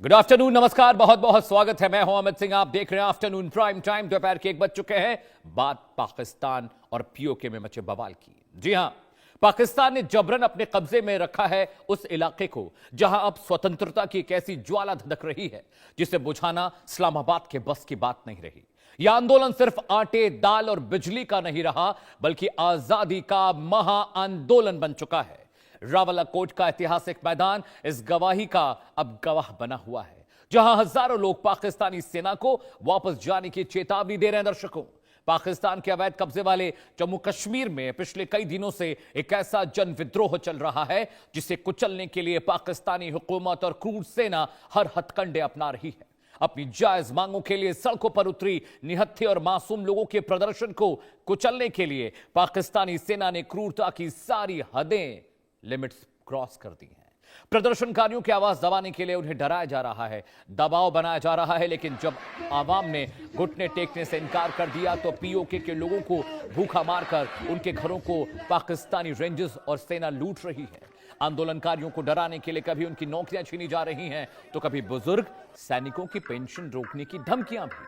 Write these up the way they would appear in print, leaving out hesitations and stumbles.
Good afternoon, नमस्कार, बहुत बहुत स्वागत है। मैं हूं अमित सिंह, आप देख रहे हैं आफ्टरनून प्राइम टाइम। दोपहर के 1 बज चुके हैं। बात पाकिस्तान और पीओके में मचे बवाल की। जी हां, पाकिस्तान ने जबरन अपने कब्जे में रखा है उस इलाके को जहां अब स्वतंत्रता की एक ऐसी ज्वाला धधक रही है जिसे बुझाना इस्लामाबाद के बस की बात नहीं रही। यह आंदोलन सिर्फ आटे, दाल और बिजली का नहीं रहा, बल्कि आजादी का महा आंदोलन बन चुका है। रावलाकोट का ऐतिहासिक मैदान इस गवाही का अब गवाह बना हुआ है, जहां हजारों लोग पाकिस्तानी सेना को वापस जाने की चेतावनी दे रहे हैं। दर्शकों, पाकिस्तान के अवैध कब्जे वाले जम्मू कश्मीर में पिछले कई दिनों से एक ऐसा जन विद्रोह चल रहा है जिसे कुचलने के लिए पाकिस्तानी हुकूमत और क्रूर सेना हर हथकंडे अपना रही है। अपनी जायज मांगों के लिए सड़कों पर उतरी निहत्थे और मासूम लोगों के प्रदर्शन को कुचलने के लिए पाकिस्तानी सेना ने क्रूरता की सारी हदें, लिमिट्स क्रॉस कर दी हैं। प्रदर्शनकारियों की आवाज दबाने के लिए उन्हें डराया जा रहा है, दबाव बनाया जा रहा है, लेकिन जब आवाम ने घुटने टेकने से इनकार कर दिया तो पीओके के लोगों को भूखा मारकर उनके घरों को पाकिस्तानी रेंजर्स और सेना लूट रही है। आंदोलनकारियों को डराने के लिए कभी उनकी नौकरियां छीनी जा रही हैं तो कभी बुजुर्ग सैनिकों की पेंशन रोकने की धमकियां भी,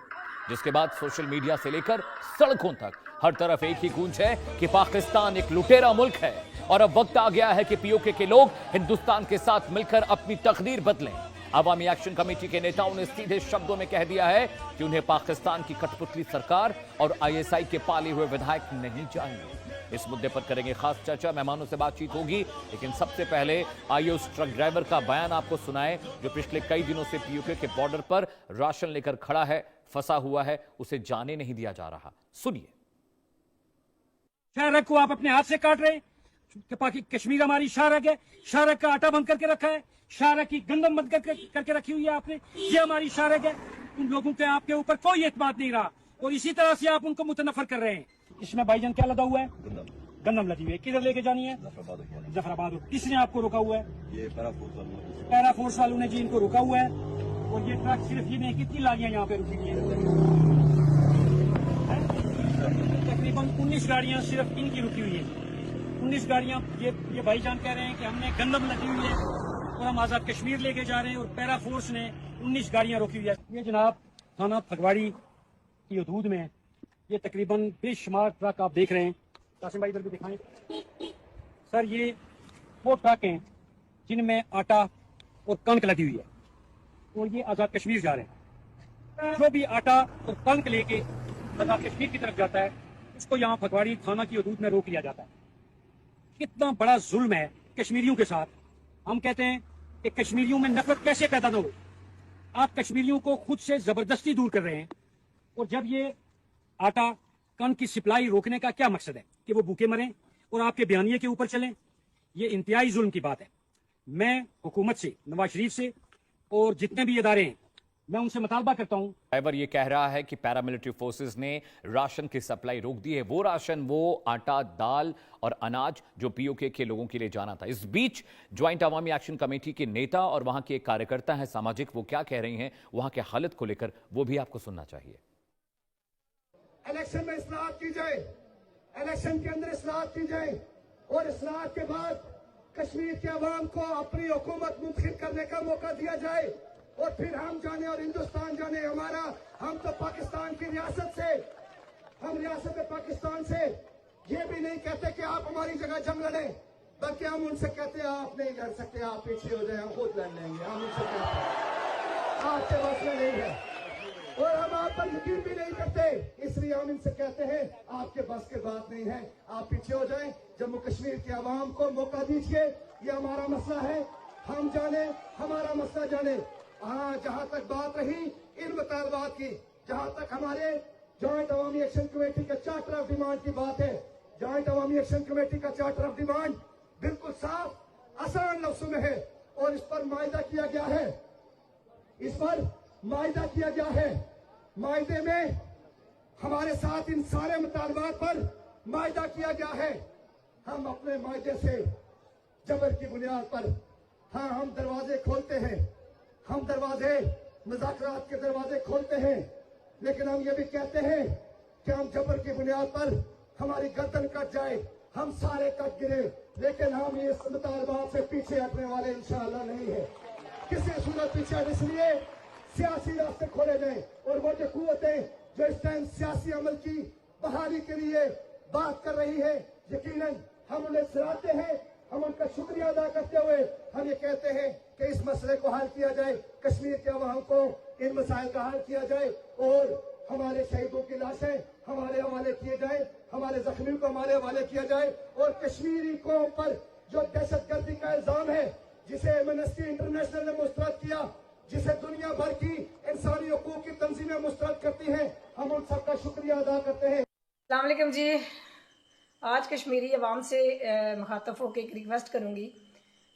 जिसके बाद सोशल मीडिया से लेकर सड़कों तक हर तरफ एक ही गूंज है कि पाकिस्तान एक लुटेरा मुल्क है और अब वक्त आ गया है कि पीओके के लोग हिंदुस्तान के साथ मिलकर अपनी तकदीर बदलें। अवामी एक्शन कमेटी के नेताओं ने सीधे शब्दों में कह दिया है कि उन्हें पाकिस्तान की कठपुतली सरकार और आईएसआई के पाले हुए विधायक नहीं चाहिए। इस मुद्दे पर करेंगे खास चर्चा, मेहमानों से बातचीत होगी, लेकिन सबसे पहले आइए उस ट्रक ड्राइवर का बयान आपको सुनाएं जो पिछले कई दिनों से पीओके के बॉर्डर पर राशन लेकर खड़ा है, फंसा हुआ है, उसे जाने नहीं दिया जा रहा। सुनिए। शाहरग को आप अपने हाथ से काट रहे हैं। कश्मीर हमारी शाहरग है, शाहरग का आटा बंद करके रखा है, शाहरग की गंदम बंद करके रखी हुई है आपने। ये हमारी शाहरग है। उन लोगों के आपके ऊपर कोई एतमाद नहीं रहा और इसी तरह से आप उनको मुतनफर कर रहे हैं। इसमें भाईजान क्या लगा हुआ है? गंदम लगी हुई है। किधर लेके जानी है? जफराबाद। किसने आपको रोका हुआ है? ये पैरा फोर्स वालों ने जी इनको रोका हुआ है। और ये ट्रक सिर्फ ये नहीं, कितनी लारियां यहाँ पे रुकी हुई है? तकरीबन 19 गाड़ियां सिर्फ इनकी रुकी हुई है। 19 गाड़ियां। ये भाईजान कह रहे हैं कि हमने गंदम लगी हुई है और हम आजाद कश्मीर लेके जा रहे हैं और पैरा फोर्स ने 19 गाड़ियां रोकी हुई है। ये जनाब थाना फगवाड़ी की हदूद में ये तकरीबन बेशुमार ट्रक आप देख रहे हैं। कासिम भाई इधर भी दिखाएं सर। ये वो ट्रक हैं जिनमें आटा और कणक लगी हुई है और ये आजाद कश्मीर जा रहे हैं। जो भी आटा और कणक लेके आजाद कश्मीर की तरफ जाता है उसको यहाँ फगवाड़ी थाना की हदूद में रोक लिया जाता है। कितना बड़ा जुल्म है कश्मीरियों के साथ। हम कहते हैं कि कश्मीरियों में नफरत कैसे पैदा न हो। आप कश्मीरियों को खुद से जबरदस्ती दूर कर रहे हैं। और जब ये आटा कण की सप्लाई रोकने का क्या मकसद है कि वो भूखे मरें और आपके बयानिए के ऊपर चलें? ये इंतहाई जुल्म की बात है। मैं हुकूमत से, नवाज शरीफ से और जितने भी इदारे हैं, मैं उनसे मुतालबा करता हूं। ड्राइवर ये कह रहा है कि पैरामिलिट्री फोर्सेस ने राशन की सप्लाई रोक दी है। वो राशन, वो आटा, दाल और अनाज जो पीओके के लोगों के लिए जाना था। इस बीच ज्वाइंट अवामी एक्शन कमेटी के नेता और वहां के एक कार्यकर्ता हैं सामाजिक, वो क्या कह रही हैं वहां के हालत को लेकर, वो भी आपको सुनना चाहिए। इलेक्शन में इस्लाह की जाए, इलेक्शन के अंदर इस्लाह की जाए और इस्लाह के बाद कश्मीर के अवाम को अपनी हुकूमत मुंतखब करने का मौका दिया जाए और फिर हम जाने और हिंदुस्तान जाने। हमारा, हम तो पाकिस्तान की रियासत से, हम रियासत पाकिस्तान से ये भी नहीं कहते कि आप हमारी जगह जंग लड़ें, बल्कि हम उनसे कहते हैं आप नहीं लड़ सकते, आप पीछे हो जाए, हम खुद लड़ लेंगे। हम उनसे कहते हैं आपके बस में नहीं है और हम आप पर यकीन भी नहीं करते, इसलिए हम इनसे कहते हैं आपके बस की बात नहीं है, आप पीछे हो जाएं। जम्मू कश्मीर के अवाम को मौका दीजिए। ये हमारा मसला है, हम जाने, हमारा मसला जाने। हाँ, जहां तक बात रही इन मुतालबात की, जहां तक हमारे ज्वाइंट अवामी एक्शन कमेटी का चार्टर ऑफ डिमांड की बात है, ज्वाइंट अवामी एक्शन कमेटी का चार्टर ऑफ डिमांड बिल्कुल साफ, आसान लफ्जों में है और इस पर मायदा किया गया है। इस पर मायदा किया गया है। मायदे में हमारे साथ इन सारे मुतालबात पर मायदा किया गया है। हम अपने मायदे से जबर की बुनियाद पर, हाँ, हम दरवाजे खोलते हैं, हम दरवाजे, मुज़ाकरात के दरवाजे खोलते हैं, लेकिन हम ये भी कहते हैं कि हम जबर की बुनियाद पर हमारी गर्दन कट जाए, हम सारे कट गिरे, लेकिन हम इस मुतालबात से पीछे हटने वाले इंशाअल्लाह नहीं है। किसी सूरत पीछे, इसलिए सियासी रास्ते खोले जाए और वो जो कुव्वतें जो इस टाइम सियासी अमल की बहाली के लिए बात कर रही है, यकीनन हम उन्हें सराहते हैं, हम उनका शुक्रिया अदा करते हुए हम ये कहते हैं कि इस मसले को हल किया जाए, कश्मीर के अवाम को इन मसाइल का हल किया जाए और हमारे शहीदों की लाशें हमारे हवाले किए जाए, हमारे जख्मियों को हमारे हवाले किया जाए और कश्मीरी कौम पर जो दहशतगर्दी का इल्जाम है, जिसे एमनेस्टी इंटरनेशनल ने मुस्तरद किया, जिसे दुनिया भर की इंसानी हकूक की तंजीमें मुस्तरद करती हैं, हम उन सबका शुक्रिया अदा करते हैं। अस्सलाम वालेकुम जी। आज कश्मीरी अवाम से मुखातब होकर एक रिक्वेस्ट करूंगी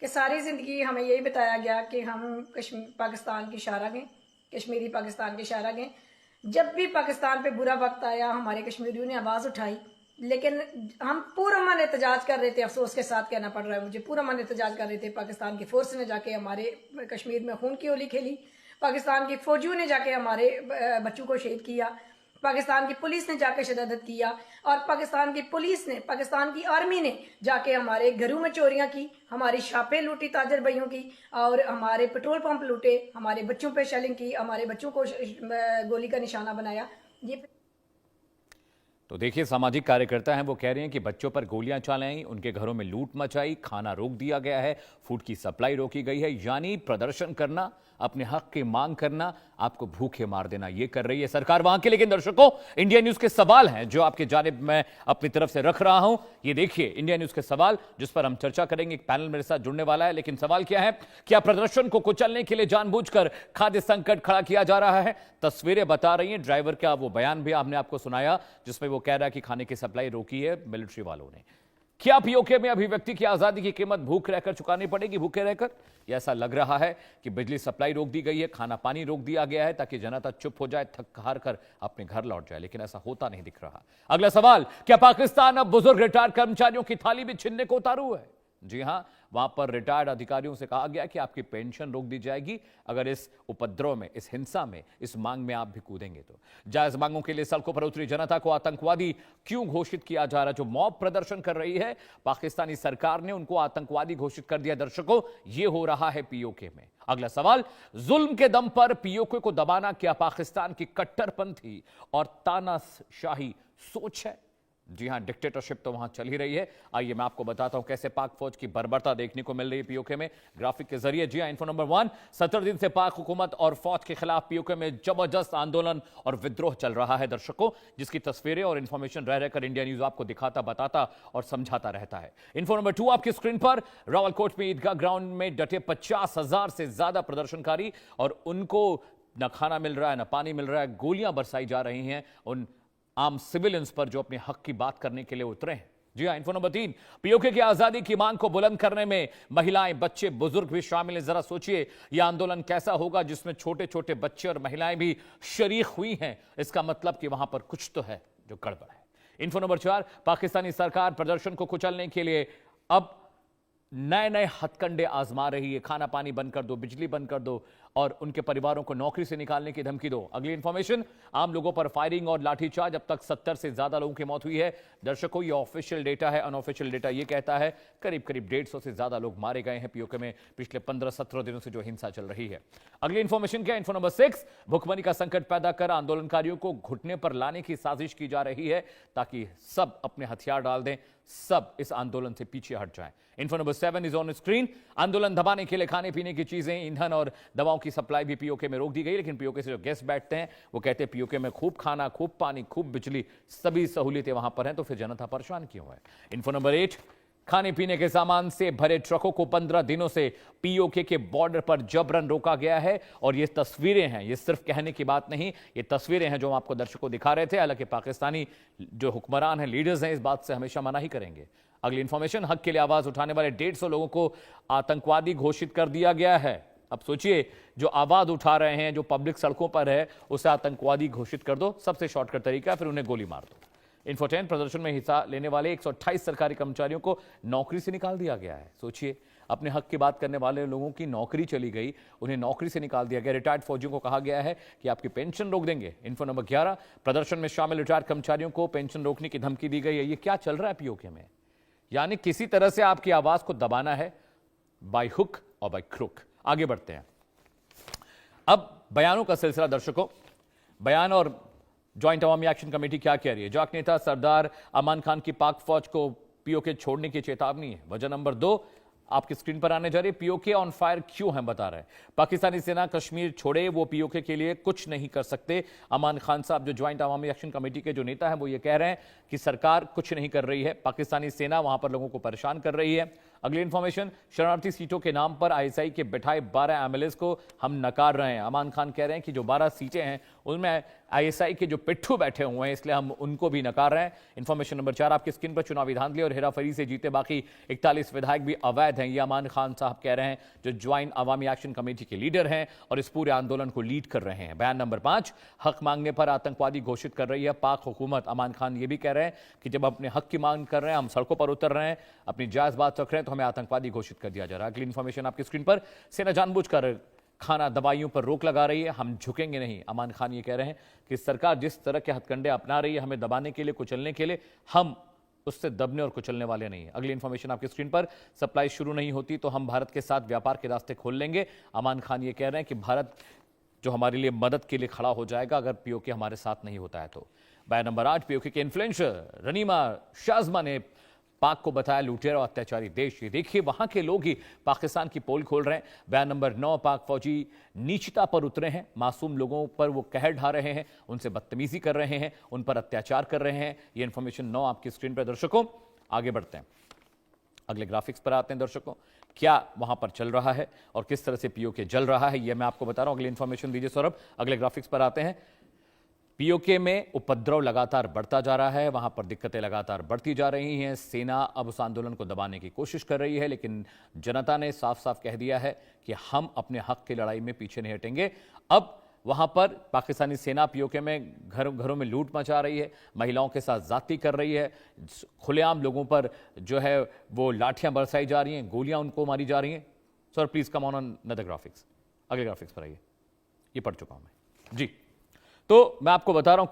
कि सारी ज़िंदगी हमें यही बताया गया कि हम पाकिस्तान की शायरा गए, कश्मीरी पाकिस्तान के शायरा गए। जब भी पाकिस्तान पे बुरा वक्त आया हमारे कश्मीरियों ने आवाज़ उठाई, लेकिन हम पूरा मन एहतजाज कर रहे थे, अफसोस के साथ कहना पड़ रहा है मुझे, पूरा मन एहतजाज कर रहे थे। पाकिस्तान की फोर्स ने जाके हमारे कश्मीर में खून की होली खेली, पाकिस्तान की फौजियों ने जाके हमारे बच्चों को शहीद किया, पाकिस्तान की पुलिस ने जाके शहादत किया और पाकिस्तान की पुलिस ने, पाकिस्तान की आर्मी ने जाके हमारे घरों में चोरियां की, हमारी शापें लूटी ताजर भाइयों की और हमारे पेट्रोल पंप लूटे, हमारे बच्चों पे शेलिंग की, हमारे बच्चों को गोली का निशाना बनाया। ये तो देखिए, सामाजिक कार्यकर्ता हैं, वो कह रहे हैं कि बच्चों पर गोलियां चलाई, उनके घरों में लूट मचाई, खाना रोक दिया गया है, फूड की सप्लाई रोकी गई है। यानी प्रदर्शन करना, अपने हक की मांग करना, आपको भूखे मार देना, ये कर रही है सरकार वहां की। लेकिन दर्शकों, इंडिया न्यूज के सवाल हैं जो आपके जानिब मैं अपनी तरफ से रख रहा हूं। ये देखिए इंडिया न्यूज के सवाल जिस पर हम चर्चा करेंगे। एक पैनल मेरे साथ जुड़ने वाला है, लेकिन सवाल क्या है? क्या प्रदर्शन को कुचलने के लिए जानबूझकर खाद्य संकट खड़ा किया जा रहा है? तस्वीरें बता रही हैं, ड्राइवर का वो बयान भी हमने आपको सुनाया जिसमें वो कह रहा है कि खाने की सप्लाई रोकी है मिलिट्री वालों ने। क्या पीओके में अभिव्यक्ति की आजादी की कीमत भूख रहकर चुकानी पड़ेगी? भूखे रहकर या ऐसा लग रहा है कि बिजली सप्लाई रोक दी गई है, खाना पानी रोक दिया गया है ताकि जनता चुप हो जाए, थक हार कर अपने घर लौट जाए? लेकिन ऐसा होता नहीं दिख रहा। अगला सवाल, क्या पाकिस्तान अब बुजुर्ग रिटायर्ड कर्मचारियों की थाली भी छीनने को उतारू है? जी हां, वहां पर रिटायर्ड अधिकारियों से कहा गया कि आपकी पेंशन रोक दी जाएगी अगर इस उपद्रव में, इस हिंसा में, इस मांग में आप भी कूदेंगे तो। जायज मांगों के लिए सड़कों पर उतरी जनता को आतंकवादी क्यों घोषित किया जा रहा है? जो मॉब प्रदर्शन कर रही है, पाकिस्तानी सरकार ने उनको आतंकवादी घोषित कर दिया। दर्शकों, यह हो रहा है पीओके में। अगला सवाल, जुल्म के दम पर पीओके को दबाना क्या पाकिस्तान की कट्टरपंथी और तानाशाही सोच है? जी हां, डिक्टेटरशिप तो वहां चल ही रही है। आइए मैं आपको बताता हूं कैसे पाक फौज की बर्बरता देखने को मिल रही है पीओके में, ग्राफिक के जरिए। जी हां, इन्फो नंबर 1, 17 दिन से पाक हुकूमत और फौज के खिलाफ पीओके में जबरदस्त आंदोलन और विद्रोह चल रहा है दर्शकों, जिसकी तस्वीरें और इंफॉर्मेशन रह रहकर इंडिया न्यूज आपको दिखाता, बताता और समझाता रहता है। इन्फो नंबर 2 आपकी स्क्रीन पर, रावलकोट में ईदगाह ग्राउंड में डटे 50,000 से ज्यादा प्रदर्शनकारी और उनको न खाना मिल रहा है, न पानी मिल रहा है, गोलियां बरसाई जा रही हैं उन आम सिविलियंस पर जो अपने हक की बात करने के लिए उतरे हैं। जी हां, इन्फो नंबर 3, पीओके की आजादी की मांग को बुलंद करने में महिलाएं, बच्चे, बुजुर्ग भी शामिल हैं। जरा सोचिए यह आंदोलन कैसा होगा जिसमें छोटे छोटे बच्चे और महिलाएं भी शरीक हुई हैं। इसका मतलब कि वहां पर कुछ तो है जो गड़बड़ है। इन्फो नंबर 4, पाकिस्तानी सरकार प्रदर्शन को कुचलने के लिए अब नए नए हथकंडे आजमा रही है। खाना पानी बंद कर दो, बिजली बंद कर दो और उनके परिवारों को नौकरी से निकालने की धमकी दो। अगली इंफॉर्मेशन, आम लोगों पर फायरिंग और लाठीचार्ज, अब तक 70 से ज्यादा लोगों की मौत हुई है। दर्शकों, ये ऑफिशियल डेटा है, अनऑफिशियल डेटा ये कहता है करीब करीब 150 से ज्यादा लोग मारे गए हैं पीओके में पिछले 15-17 दिनों से जो हिंसा चल रही है। अगली इंफॉर्मेशन क्या? इन्फो नंबर 6, भुखमरी का संकट पैदा कर आंदोलनकारियों को घुटने पर लाने की साजिश की जा रही है ताकि सब अपने हथियार डाल दें, सब इस आंदोलन से पीछे हट जाएं। Info number 7 is on screen, आंदोलन दबाने के लिए खाने पीने की चीजें, ईंधन और दवाओं की सप्लाई भी पीओके में रोक दी गई। लेकिन पीओके से जो गेस्ट बैठते हैं वो कहते हैं पीओके में खूब खाना, खूब पानी, खूब बिजली, सभी सहूलियतें वहां पर हैं, तो फिर जनता परेशान क्यों है? इन्फो नंबर 8, खाने पीने के सामान से भरे ट्रकों को 15 दिनों से पीओके के बॉर्डर पर जबरन रोका गया है। और ये तस्वीरें हैं, ये सिर्फ कहने की बात नहीं, ये तस्वीरें हैं जो हम आपको दर्शकों दिखा रहे थे। हालांकि पाकिस्तानी जो हुक्मरान हैं, लीडर्स हैं, इस बात से हमेशा मना ही करेंगे। अगली इंफॉर्मेशन, हक के लिए आवाज उठाने वाले 150 लोगों को आतंकवादी घोषित कर दिया गया है। अब सोचिए, जो आवाज उठा रहे हैं, जो पब्लिक सड़कों पर है, उसे आतंकवादी घोषित कर दो, सबसे शॉर्टकट तरीका है, फिर उन्हें गोली मार दो। इन्फो 10, प्रदर्शन में हिस्सा लेने वाले 128 सरकारी कर्मचारियों को नौकरी से निकाल दिया गया है। सोचिए, अपने हक की बात करने वाले लोगों की नौकरी चली गई, उन्हें नौकरी से निकाल दिया गया। रिटायर्ड फौजियों को कहा गया है कि आपकी पेंशन रोक देंगे। इन्फो नंबर 11, प्रदर्शन में शामिल रिटायर्ड कर्मचारियों को पेंशन रोकने की धमकी दी गई है। ये क्या चल रहा है पीओके में? यानी किसी तरह से आपकी आवाज को दबाना है, बाय हुक और बाय क्रुक। आगे बढ़ते हैं। अब बयानों का सिलसिला दर्शकों, बयान और ज्वाइंट अवामी एक्शन कमेटी क्या कह रही है। जाक नेता सरदार अमान खान की पाक फौज को पीओके छोड़ने की चेतावनी है। वजह नंबर 2 आपकी स्क्रीन पर आने जा रही है। पीओके ऑन फायर क्यों है बता रहे हैं। पाकिस्तानी सेना कश्मीर छोड़े, वो पीओके के लिए कुछ नहीं कर सकते। अमान खान साहब जो ज्वाइंट अवामी एक्शन कमेटी के जो नेता हैं वो ये कह रहे हैं कि सरकार कुछ नहीं कर रही है, पाकिस्तानी सेना वहां पर लोगों को परेशान कर रही है। अगली इंफॉर्मेशन, शरणार्थी सीटों के नाम पर आईएसआई के बिठाए 12 एमएलएस को हम नकार रहे हैं। अमान खान कह रहे हैं कि जो 12 सीटें हैं उनमें आईएसआई के जो पिट्ठू बैठे हुए हैं, इसलिए हम उनको भी नकार रहे हैं। इंफॉर्मेशन नंबर 4 आपकी स्क्रीन पर, चुनावी धांधली और हेराफेरी से जीते बाकी 41 विधायक भी अवैध हैं, ये अमान खान साहब कह रहे हैं, जो ज्वाइंट अवामी एक्शन कमेटी के लीडर हैं और इस पूरे आंदोलन को लीड कर रहे हैं। बयान नंबर 5, हक मांगने पर आतंकवादी घोषित कर रही है पाक हुकूमत। अमान खान ये भी कह रहे हैं कि जब अपने हक की मांग कर रहे हैं, हम सड़कों पर उतर रहे हैं, अपनी जायज बात रख रहे हैं, तो हमें आतंकवादी घोषित कर दिया जा रहा है। अगली इंफॉर्मेशन आपकी स्क्रीन पर, सेना जानबूझकर खाना दवाइयों पर रोक लगा रही है, हम झुकेंगे नहीं। अमान खान ये कह रहे हैं कि सरकार जिस तरह के हथकंडे अपना रही है हमें दबाने के लिए, कुचलने के लिए, हम उससे दबने और कुचलने वाले नहीं है। अगली इंफॉर्मेशन आपकी स्क्रीन पर, सप्लाई शुरू नहीं होती तो हम भारत के साथ व्यापार के रास्ते खोल लेंगे। अमान खान ये कह रहे हैं कि भारत जो हमारे लिए मदद के लिए खड़ा हो जाएगा अगर पीओके हमारे साथ नहीं होता है तो। बयान नंबर 8, पीओके के इन्फ्लुएंसर रनीमा शाजमा ने पाक को बताया लुटेरा और अत्याचारी देश। ये देखिए वहां के लोग ही पाकिस्तान की पोल खोल रहे हैं। बयान नंबर 9, पाक फौजी नीचता पर उतरे हैं, मासूम लोगों पर वो कहर ढा रहे हैं, उनसे बदतमीजी कर रहे हैं, उन पर अत्याचार कर रहे हैं। ये इंफॉर्मेशन 9 आपकी स्क्रीन पर दर्शकों। आगे बढ़ते हैं, अगले ग्राफिक्स पर आते हैं दर्शकों, क्या वहां पर चल रहा है और किस तरह से पीओके जल रहा है ये मैं आपको बता रहा हूं। अगली इंफॉर्मेशन दीजिए सौरभ। अगले ग्राफिक्स पर आते हैं, पीओके में उपद्रव लगातार बढ़ता जा रहा है, वहां पर दिक्कतें लगातार बढ़ती जा रही हैं। सेना अब उस आंदोलन को दबाने की कोशिश कर रही है, लेकिन जनता ने साफ साफ कह दिया है कि हम अपने हक की लड़ाई में पीछे नहीं हटेंगे। अब वहां पर पाकिस्तानी सेना पीओके में घरों में लूट मचा रही है, महिलाओं के साथ जाति कर रही है, खुलेआम लोगों पर जो है वो लाठियां बरसाई जा रही हैं, गोलियां उनको मारी जा रही हैं। Sir please come on another graphics. अगले ग्राफिक्स पर आइए, ये पढ़ चुका हूं मैं जी। तो मैं आपको बता रहा हूं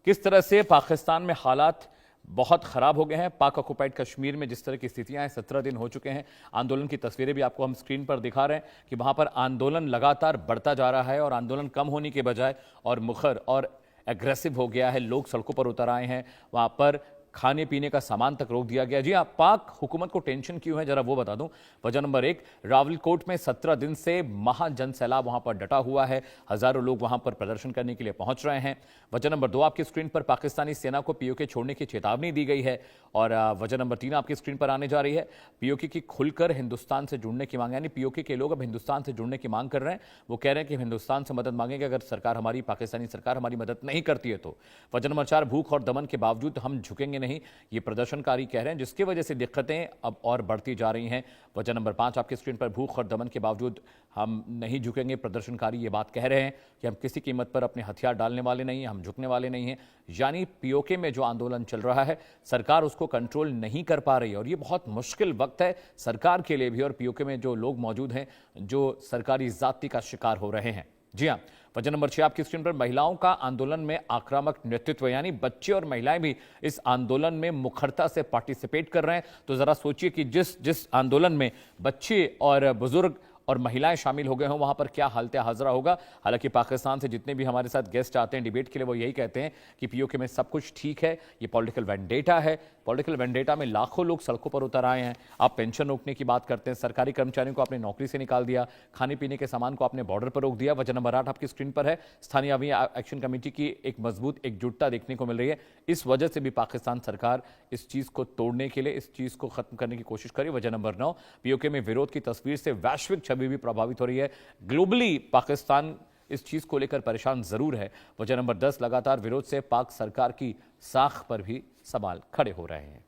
किस तरह से पाकिस्तान में हालात बहुत खराब हो गए हैं। पाक ऑक्युपाइड कश्मीर में जिस तरह की स्थितियां हैं, 17 दिन हो चुके हैं। आंदोलन की तस्वीरें भी आपको हम स्क्रीन पर दिखा रहे हैं कि वहां पर आंदोलन लगातार बढ़ता जा रहा है और आंदोलन कम होने के बजाय और मुखर और एग्रेसिव हो गया है। लोग सड़कों पर उतर आए हैं, वहां पर खाने पीने का सामान तक रोक दिया गया। जी हाँ, पाक हुकूमत को टेंशन क्यों है जरा वो बता दूं। वजह नंबर 1, रावलकोट में 17 दिन से महाजन सैलाब वहां पर डटा हुआ है, हजारों लोग वहां पर प्रदर्शन करने के लिए पहुंच रहे हैं। वजह नंबर 2 आपकी स्क्रीन पर, पाकिस्तानी सेना को पीओके छोड़ने की चेतावनी दी गई है। और वजह नंबर 3 आपकी स्क्रीन पर आने जा रही है, पीओके की खुलकर हिंदुस्तान से जुड़ने की मांग, यानी पीओके के लोग अब हिंदुस्तान से जुड़ने की मांग कर रहे हैं। वो कह रहे हैं कि हिंदुस्तान से मदद मांगेंगे अगर सरकार हमारी, पाकिस्तानी सरकार हमारी मदद नहीं करती है तो। वजह नंबर 4, भूख और दमन के बावजूद हम झुकेंगे नहीं, ये प्रदर्शनकारी कह रहे हैं, जिसकी वजह से दिक्कतें अब और बढ़ती जा रही हैं। वजह नंबर 5 आपकी स्क्रीन पर, भूख और दमन के बावजूद हम नहीं झुकेंगे, प्रदर्शनकारी ये बात कह रहे हैं कि हम किसी कीमत पर अपने हथियार डालने वाले नहीं हैं, हम झुकने वाले नहीं हैं। यानी पीओके में जो आंदोलन चल रहा है सरकार उसको कंट्रोल नहीं कर पा रही है और ये बहुत मुश्किल वक्त है सरकार के लिए भी और पीओके में जो लोग मौजूद हैं जो सरकारी जाति का शिकार हो रहे हैं। जी हाँ, वजह नंबर 6 आपकी स्क्रीन पर, महिलाओं का आंदोलन में आक्रामक नेतृत्व, यानी बच्चे और महिलाएं भी इस आंदोलन में मुखरता से पार्टिसिपेट कर रहे हैं। तो जरा सोचिए कि जिस आंदोलन में बच्चे और बुजुर्ग और महिलाएं शामिल हो गए हों वहां पर क्या हालत हाजरा होगा। हालांकि पाकिस्तान से जितने भी हमारे साथ गेस्ट आते हैं डिबेट के लिए वो यही कहते हैं कि पीओके में सब कुछ ठीक है, ये पॉलिटिकल वेंडेटा है। पॉलिटिकल वेंडेटा में लाखों लोग सड़कों पर उतर आए हैं। आप पेंशन रोकने की बात करते हैं, सरकारी कर्मचारियों को आपने नौकरी से निकाल दिया, खाने पीने के सामान को आपने बॉर्डर पर रोक दिया। वजह नंबर 8 आपकी स्क्रीन पर है, स्थानीय अवामी एक्शन कमेटी की एक मजबूत एकजुटता देखने को मिल रही है। इस वजह से भी पाकिस्तान सरकार इस चीज को तोड़ने के लिए, इस चीज को खत्म करने की कोशिश करी। वजह नंबर 9, पीओके में विरोध की तस्वीर से वैश्विक छवि भी प्रभावित हो रही है। ग्लोबली पाकिस्तान इस चीज को लेकर परेशान जरूर है। वजह नंबर 10, लगातार विरोध से पाक सरकार की साख पर भी सवाल खड़े हो रहे हैं।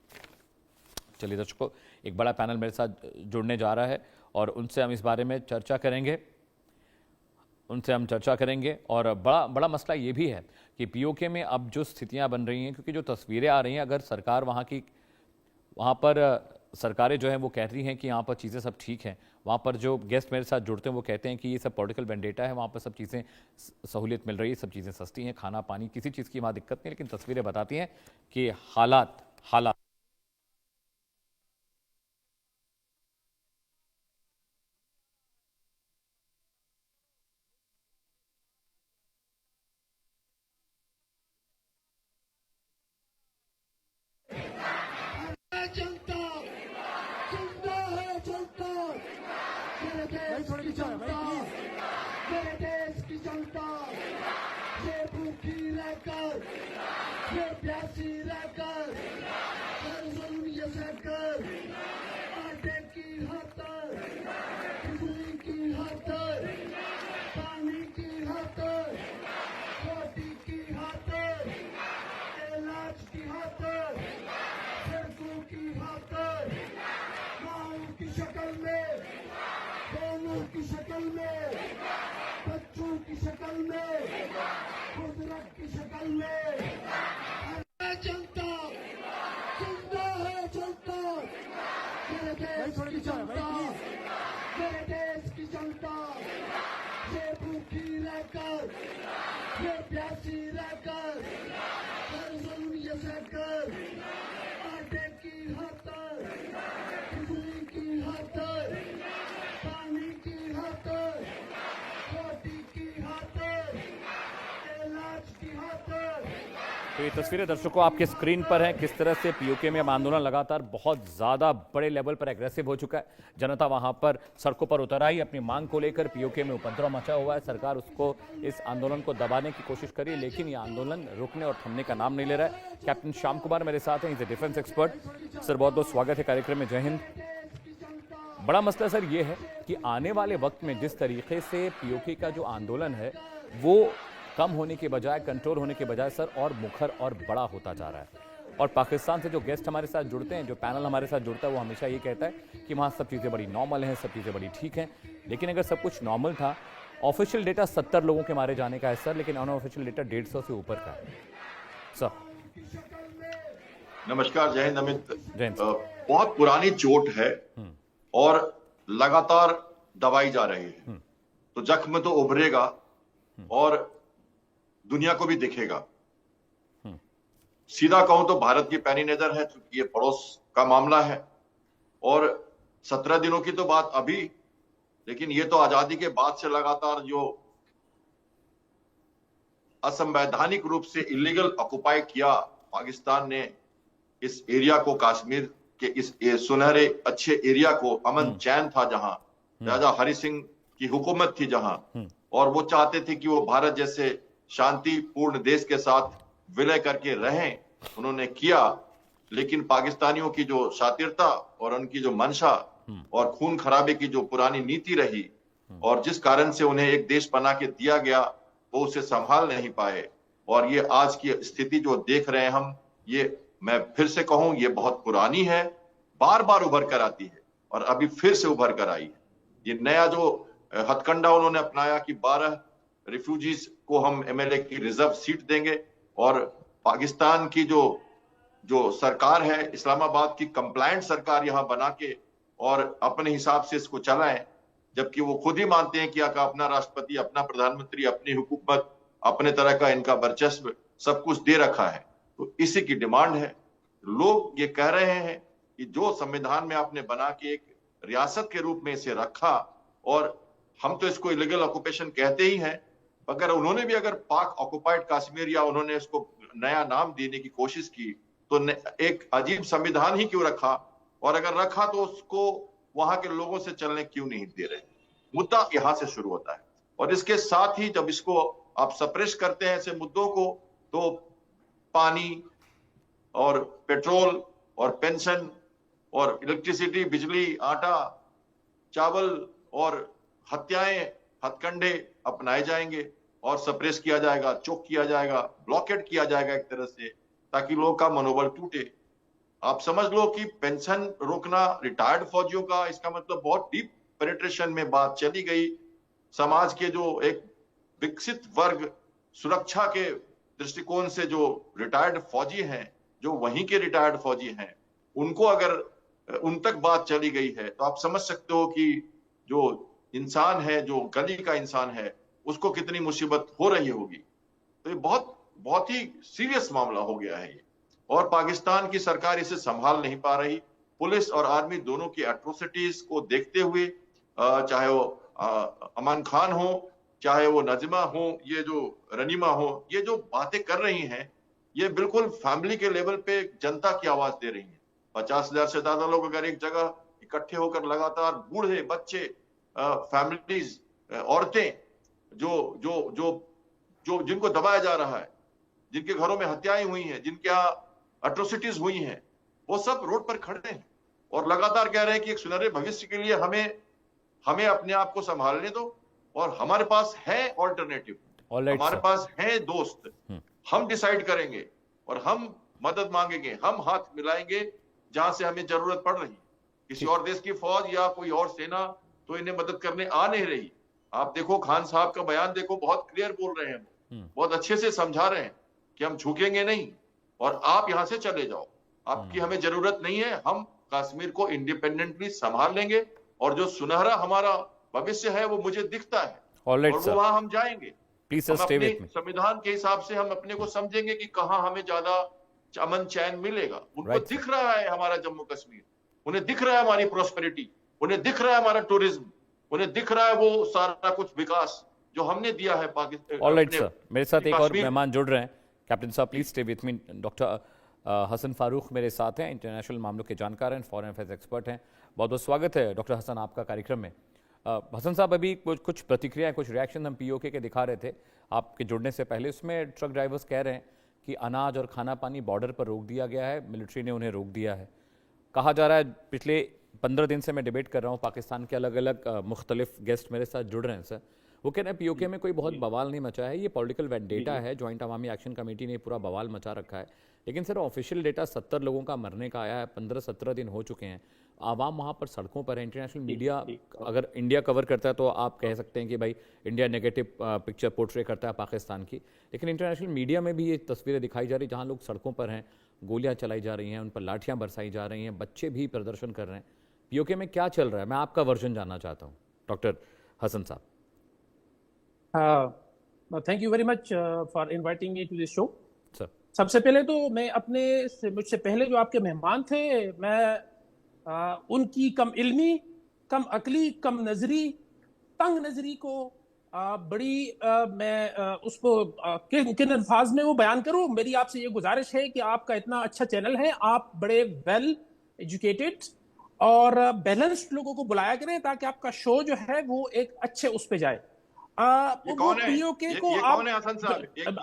चलिए दर्शकों, एक बड़ा पैनल मेरे साथ जुड़ने जा रहा है और उनसे हम इस बारे में चर्चा करेंगे, और बड़ा मसला ये भी है कि पीओके में अब जो स्थितियां बन रही हैं, क्योंकि जो तस्वीरें आ रही हैं, अगर सरकार वहाँ पर सरकारें जो हैं वो कह रही हैं कि यहाँ पर चीज़ें सब ठीक हैं, वहाँ पर जो गेस्ट मेरे साथ जुड़ते हैं वो कहते हैं कि ये सब पॉलिटिकल वेंडेटा है, वहाँ पर सब चीज़ें सहूलियत मिल रही है, सब चीज़ें सस्ती हैं, खाना पानी किसी चीज़ की वहाँ दिक्कत नहीं, लेकिन तस्वीरें बताती हैं कि हालात शक्कर, आटे की हद तक, बिजली की हद तक, पानी की हद तक, रोटी की हद तक, इलाज की हद तक, सड़कों की हद तक, माओ की शक्ल में, बहनों की शक्ल में, बच्चों की शक्ल में, कुदरत की शक्ल में, जनता जिंदा है जनता, मेरे देश की जनता, मेरे देश की जनता, ये भूखी रहकर, ये प्यासी रहकर, हर जुल्म ये सहकर, आटे की हद तक, बिजली की हद तक, पानी की हद तक, रोटी की हद तक, इलाज की हद तक। तो ये तस्वीरें दर्शकों आपके स्क्रीन पर हैं, किस तरह से पीओके में आंदोलन लगातार बहुत ज्यादा बड़े लेवल पर एग्रेसिव हो चुका है। जनता वहां पर सड़कों पर उतर आई, अपनी मांग को लेकर पीओके में उपद्रव मचा हुआ है। सरकार उसको इस आंदोलन को दबाने की कोशिश करी, लेकिन ये आंदोलन रुकने और थमने का नाम नहीं ले रहा है। कैप्टन श्याम कुमार मेरे साथ हैं, is a defence expert. Sir बहुत बहुत स्वागत है कार्यक्रम में, जय हिंद। बड़ा मसला सर ये है कि आने वाले वक्त में जिस तरीके से पीओके का जो आंदोलन है वो कम होने के बजाय, कंट्रोल होने के बजाय सर और मुखर और बड़ा होता जा रहा है। और पाकिस्तान से जो गेस्ट हमारे साथ जुड़ते हैं, जो पैनल हमारे साथ जुड़ता है, वो हमेशा ये कहता है कि वहाँ सब चीज़ें बड़ी नॉर्मल हैं, सब चीज़ें बड़ी ठीक हैं। लेकिन अगर सब कुछ नॉर्मल था, ऑफिशियल डेटा 70 लोगों के मारे जाने का है सर, लेकिन अनऑफिशियल डेटा 150 से ऊपर का है सर। नमस्कार, जय हिंद अमित। जय हिंद। बहुत पुरानी चोट है और लगातार दबाई जा रही है, तो जख्म तो उभरेगा और दुनिया को भी दिखेगा। सीधा कहूं तो भारत की पैनी नजर है, क्योंकि ये पड़ोस का मामला है और 17 दिनों की तो बात अभी, लेकिन ये तो आजादी के बाद से लगातार जो असंवैधानिक रूप से इलीगल ऑक्युपाई किया पाकिस्तान ने इस एरिया को, कश्मीर के इस सुनहरे अच्छे एरिया को, अमन चैन था जहां, राजा हरि सिंह की हुकूमत थी जहां, और वो चाहते थे कि वो भारत जैसे शांतिपूर्ण देश के साथ विलय करके रहें, उन्होंने किया। लेकिन पाकिस्तानियों की जो शातिरता और उनकी जो मंशा और खून खराबे की जो पुरानी नीति रही, और जिस कारण से उन्हें एक देश बना के दिया गया, वो उसे संभाल नहीं पाए। और ये आज की स्थिति जो देख रहे हैं हम, ये मैं फिर से कहूं, ये बहुत पुरानी है, बार बार उभर कर आती है और अभी फिर से उभर कर आई है। ये नया जो हथकंडा उन्होंने अपनाया कि 12 रिफ्यूजीज को हम एमएलए की रिजर्व सीट देंगे, और पाकिस्तान की जो सरकार है, इस्लामाबाद की कंप्लायंट सरकार यहां बना के और अपने हिसाब से इसको चलाएं, जबकि वो खुद ही मानते हैं कि अपना राष्ट्रपति, अपना प्रधानमंत्री, अपनी हुकूमत, अपने तरह का इनका वर्चस्व सब कुछ दे रखा है। तो इसी की डिमांड है। लोग ये कह रहे हैं कि जो संविधान में आपने बना के एक रियासत के रूप में इसे रखा, और हम तो इसको इलीगल ऑक्युपेशन कहते ही हैं, अगर उन्होंने भी अगर पाक ऑक्युपाइड कश्मीर या उन्होंने इसको नया नाम देने की कोशिश की, तो एक अजीब संविधान ही क्यों रखा, और अगर रखा तो उसको वहां के लोगों से चलने क्यों नहीं दे रहे। मुद्दा यहां से शुरू होता है। और इसके साथ ही जब इसको आप सप्रेस करते हैं ऐसे मुद्दों को, तो पानी और पेट्रोल और पेंशन और इलेक्ट्रिसिटी, बिजली, आटा, चावल और हत्याएं, हथकंडे अपनाए जाएंगे और सप्रेस किया जाएगा, चोक किया जाएगा, ब्लॉकेट किया जाएगा एक तरह से, ताकि लोगों का मनोबल टूटे। आप समझ लो कि पेंशन रोकना रिटायर्ड फौजियों का, इसका मतलब बहुत डीप पेनिट्रेशन में बात चली गई। समाज के जो एक विकसित वर्ग, सुरक्षा के दृष्टिकोण से जो रिटायर्ड फौजी हैं, जो वहीं के रिटायर्ड फौजी हैं, उनको अगर उन तक बात चली गई है, तो आप समझ सकते हो कि जो इंसान है, जो गली का इंसान है, उसको कितनी मुसीबत हो रही होगी। तो ये बहुत ही सीरियस मामला हो गया है ये, और पाकिस्तान की सरकार इसे संभाल नहीं पा रही। पुलिस और आर्मी दोनों की एट्रोसिटीज को देखते हुए, चाहे वो अमान खान हो, चाहे वो नजमा हो, ये जो रनीमा हो, ये जो बातें कर रही हैं, ये बिल्कुल फैमिली के लेवल पे जनता की आवाज दे रही है। 50,000 से ज्यादा लोग अगर एक जगह इकट्ठे होकर लगातार, बूढ़े, बच्चे, फैमिलीज, औरतें, जो जिनको दबाया जा रहा है, जिनके घरों में हत्याएं हुई हैं, जिनके यहाँ एट्रोसिटीज हुई हैं, वो सब रोड पर खड़े हैं और लगातार कह रहे हैं कि एक सुनहरे भविष्य के लिए हमें अपने आप को संभालने दो, और हमारे पास है ऑल्टरनेटिव, हमारे पास है दोस्त, हम डिसाइड करेंगे और हम मदद मांगेंगे, हम हाथ मिलाएंगे जहां से हमें जरूरत पड़ रही। किसी और देश की फौज या कोई और सेना तो इन्हें मदद करने आ नहीं रही। आप देखो खान साहब का बयान देखो, बहुत क्लियर बोल रहे हैं, बहुत अच्छे से समझा रहे हैं कि हम झुकेंगे नहीं और आप यहां से चले जाओ, आपकी हमें जरूरत नहीं है, हम कश्मीर को इंडिपेंडेंटली संभाल लेंगे और जो सुनहरा हमारा भविष्य है वो मुझे दिखता है और वो वहां हम जाएंगे। प्लीज हम स्टे अपने विद मी। संविधान के हिसाब से हम अपने को समझेंगे कि कहां हमें ज्यादा अमन चैन मिलेगा। उनको दिख रहा है हमारा जम्मू कश्मीर, उन्हें दिख रहा है हमारी प्रोस्पेरिटी, उन्हें दिख रहा है हमारा टूरिज्म, उन्हें दिख रहा है वो सारा कुछ विकास जो हमने दिया है पाकिस्तान। ऑलराइट सर, मेरे साथ एक और मेहमान जुड़ रहे हैं। कैप्टन साहब please stay with me. Doctor Hasan Farooq मेरे साथ हैं, इंटरनेशनल मामलों के जानकार हैं, फॉरेन अफेयर्स एक्सपर्ट हैं। बहुत बहुत स्वागत है डॉक्टर हसन आपका कार्यक्रम में। हसन साहब, अभी कुछ प्रतिक्रिया, कुछ रिएक्शन हम पीओके के दिखा रहे थे आपके जुड़ने से पहले। उसमें ट्रक ड्राइवर्स कह रहे हैं कि अनाज और खाना पानी बॉर्डर पर रोक दिया गया है, मिलिट्री ने उन्हें रोक दिया है। कहा जा रहा है, पिछले 15 दिन से मैं डिबेट कर रहा हूँ, पाकिस्तान के अलग अलग मुख्तलिफ गेस्ट मेरे साथ जुड़ रहे हैं सर। वो कह रहे हैं पीओके में कोई बहुत बवाल नहीं मचा है, ये पॉलिटिकल वेंडेटा है, ज्वाइंट अवामी एक्शन कमेटी ने पूरा बवाल मचा रखा है। लेकिन सर ऑफिशियल डेटा 70 लोगों का मरने का आया है, 15-17 दिन हो चुके हैं, आवाम वहाँ पर सड़कों पर है। इंटरनेशनल मीडिया अगर इंडिया कवर करता है तो आप कह सकते हैं कि भाई इंडिया नेगेटिव पिक्चर पोर्ट्रे करता है पाकिस्तान की, लेकिन इंटरनेशनल मीडिया में भी ये तस्वीरें दिखाई जा रही जहाँ लोग सड़कों पर हैं, गोलियाँ चलाई जा रही हैं, उन पर लाठियाँ बरसाई जा रही हैं, बच्चे भी प्रदर्शन कर रहे हैं। पीओके में क्या चल रहा है, मैं आपका वर्जन जानना चाहता हूँ डॉक्टर हसन साहब। Thank you very much for inviting me to this show. Sir सबसे पहले तो मैं मुझसे पहले जो आपके मेहमान थे, मैं उनकी कम इल्मी, कम अकली, कम नजरी, तंग नजरी को मैं उसको किन अल्फाज में वो बयान करूं। मेरी आपसे ये गुजारिश है कि आपका इतना अच्छा चैनल है, आप बड़े वेल एजुकेटेड और बैलेंस्ड लोगों को बुलाया करें ताकि आपका शो जो है वो एक अच्छे उस पे जाए। पीओके को आप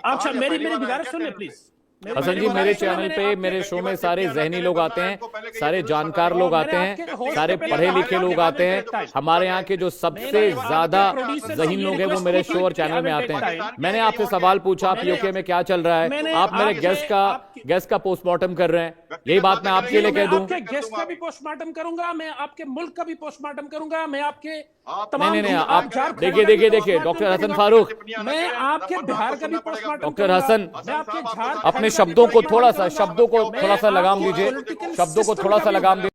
अच्छा मेरी गुजारिश सुनिए प्लीज। हसन जी, मेरे चैनल पे, मेरे शो में सारे जहनी लोग आते हैं, सारे जानकार लोग आते हैं, सारे पढ़े लिखे लोग आते हैं। हमारे यहाँ के जो सबसे ज्यादा जहीन लोग हैं वो मेरे शो और चैनल में आते हैं। मैंने आपसे सवाल पूछा पीओके में क्या चल रहा है, आप मेरे गेस्ट का पोस्टमार्टम कर रहे हैं। यही बात मैं आपके लिए कह दूं। आपके गेस्ट का भी पोस्टमार्टम करूंगा, मैं आपके मुल्क का भी पोस्टमार्टम करूंगा, मैं आपके नहीं, आप देखिए डॉक्टर हसन फारूक, मैं आपके बिहार का भी पोस्टमार्टम। डॉक्टर हसन, अपने शब्दों को थोड़ा सा लगाम दीजिए, शब्दों को थोड़ा सा लगाम दीजिए।